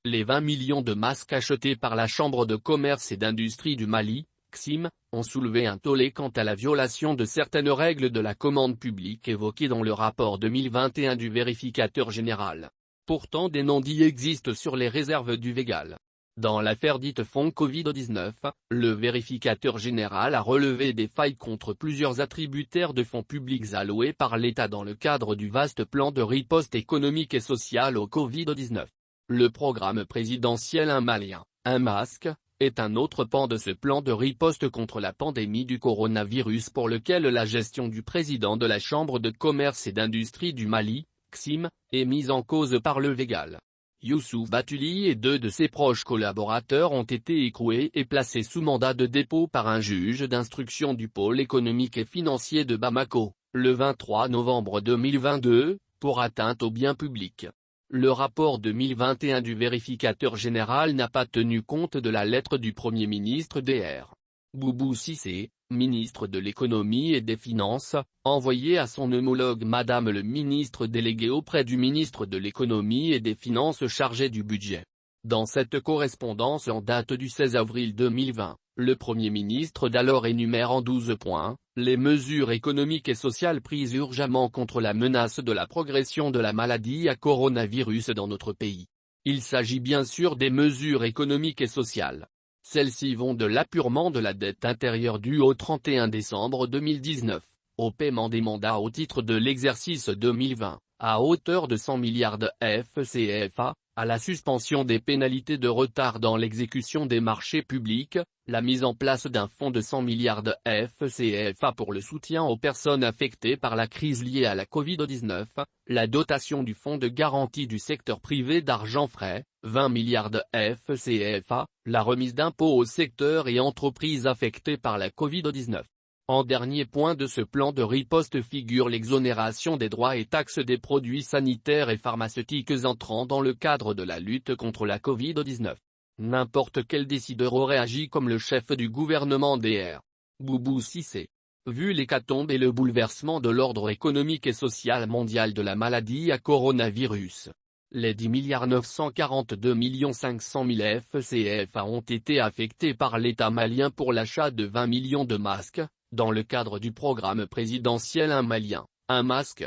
Les 20 millions de masques achetés par la Chambre de commerce et d'industrie du Mali, CSIM, ont soulevé un tollé quant à la violation de certaines règles de la commande publique évoquées dans le rapport 2021 du vérificateur général. Pourtant des non-dits existent sur les réserves du Végal. Dans l'affaire dite fonds Covid-19, le vérificateur général a relevé des failles contre plusieurs attributaires de fonds publics alloués par l'État dans le cadre du vaste plan de riposte économique et sociale au Covid-19. Le programme présidentiel Un Malien, un masque, est un autre pan de ce plan de riposte contre la pandémie du coronavirus pour lequel la gestion du président de la Chambre de commerce et d'industrie du Mali, CSIM, est mise en cause par le Végal. Youssouf Batuli et 2 de ses proches collaborateurs ont été écroués et placés sous mandat de dépôt par un juge d'instruction du pôle économique et financier de Bamako, le 23 novembre 2022, pour atteinte aux biens publics. Le rapport 2021 du vérificateur général n'a pas tenu compte de la lettre du Premier ministre Dr. Boubou Cissé, ministre de l'économie et des finances, envoyée à son homologue Madame le ministre délégué auprès du ministre de l'économie et des finances chargé du budget. Dans cette correspondance en date du 16 avril 2020, le Premier ministre d'alors énumère en 12 points, les mesures économiques et sociales prises urgemment contre la menace de la progression de la maladie à coronavirus dans notre pays. Il s'agit bien sûr des mesures économiques et sociales. Celles-ci vont de l'apurement de la dette intérieure due au 31 décembre 2019, au paiement des mandats au titre de l'exercice 2020, à hauteur de 100 milliards de FCFA, à la suspension des pénalités de retard dans l'exécution des marchés publics, la mise en place d'un fonds de 100 milliards de FCFA pour le soutien aux personnes affectées par la crise liée à la Covid-19, la dotation du fonds de garantie du secteur privé d'argent frais, 20 milliards de FCFA, la remise d'impôts au secteur et entreprises affectées par la Covid-19. En dernier point de ce plan de riposte figure l'exonération des droits et taxes des produits sanitaires et pharmaceutiques entrant dans le cadre de la lutte contre la Covid-19. N'importe quel décideur aurait agi comme le chef du gouvernement Dr. Boubou Cissé. Vu l'hécatombe et le bouleversement de l'ordre économique et social mondial de la maladie à coronavirus, les 10 542 500 000 FCFA ont été affectés par l'État malien pour l'achat de 20 millions de masques, dans le cadre du programme présidentiel Un Malien, un masque.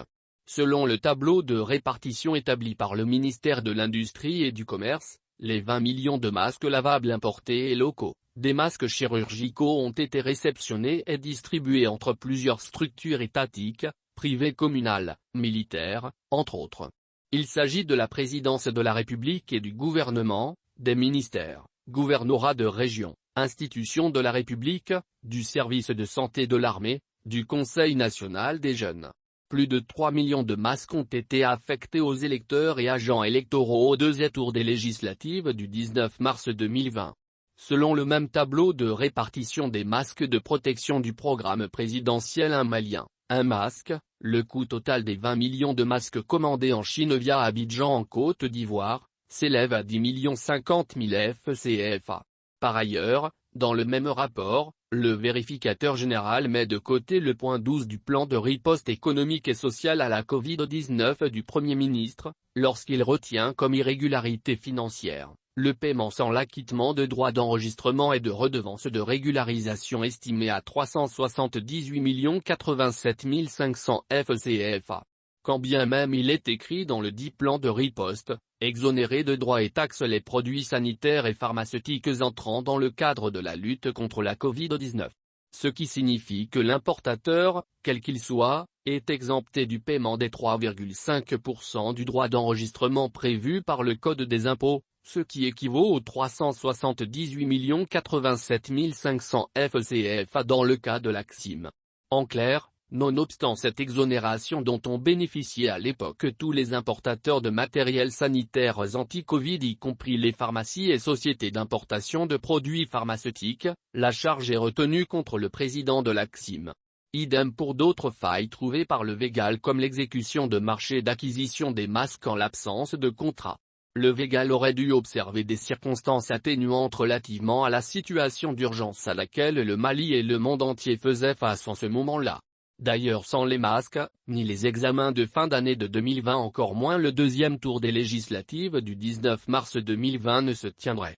Selon le tableau de répartition établi par le ministère de l'Industrie et du Commerce, les 20 millions de masques lavables importés et locaux, des masques chirurgicaux ont été réceptionnés et distribués entre plusieurs structures étatiques, privées communales, militaires, entre autres. Il s'agit de la présidence de la République et du gouvernement, des ministères, gouvernorats de région, institutions de la République, du service de santé de l'armée, du Conseil national des jeunes. Plus de 3 millions de masques ont été affectés aux électeurs et agents électoraux au deuxième tour des législatives du 19 mars 2020. Selon le même tableau de répartition des masques de protection du programme présidentiel Un Malien, un masque, le coût total des 20 millions de masques commandés en Chine via Abidjan en Côte d'Ivoire, s'élève à 10 050 000 FCFA. Par ailleurs, dans le même rapport, le vérificateur général met de côté le point 12 du plan de riposte économique et sociale à la Covid-19 du Premier ministre, lorsqu'il retient comme irrégularité financière, le paiement sans l'acquittement de droits d'enregistrement et de redevances de régularisation estimés à 378 087 500 FCFA. Quand bien même il est écrit dans le dit plan de riposte, exonérer de droits et taxes les produits sanitaires et pharmaceutiques entrant dans le cadre de la lutte contre la Covid-19. Ce qui signifie que l'importateur, quel qu'il soit, est exempté du paiement des 3,5% du droit d'enregistrement prévu par le Code des impôts, ce qui équivaut aux 378 087 500 FCFA dans le cas de la CSIM. En clair, nonobstant cette exonération dont ont bénéficié à l'époque tous les importateurs de matériel sanitaire anti-Covid y compris les pharmacies et sociétés d'importation de produits pharmaceutiques, la charge est retenue contre le président de la CSIM. Idem pour d'autres failles trouvées par le Végal comme l'exécution de marchés d'acquisition des masques en l'absence de contrat. Le Végal aurait dû observer des circonstances atténuantes relativement à la situation d'urgence à laquelle le Mali et le monde entier faisaient face en ce moment-là. D'ailleurs sans les masques, ni les examens de fin d'année de 2020 encore moins le deuxième tour des législatives du 19 mars 2020 ne se tiendrait.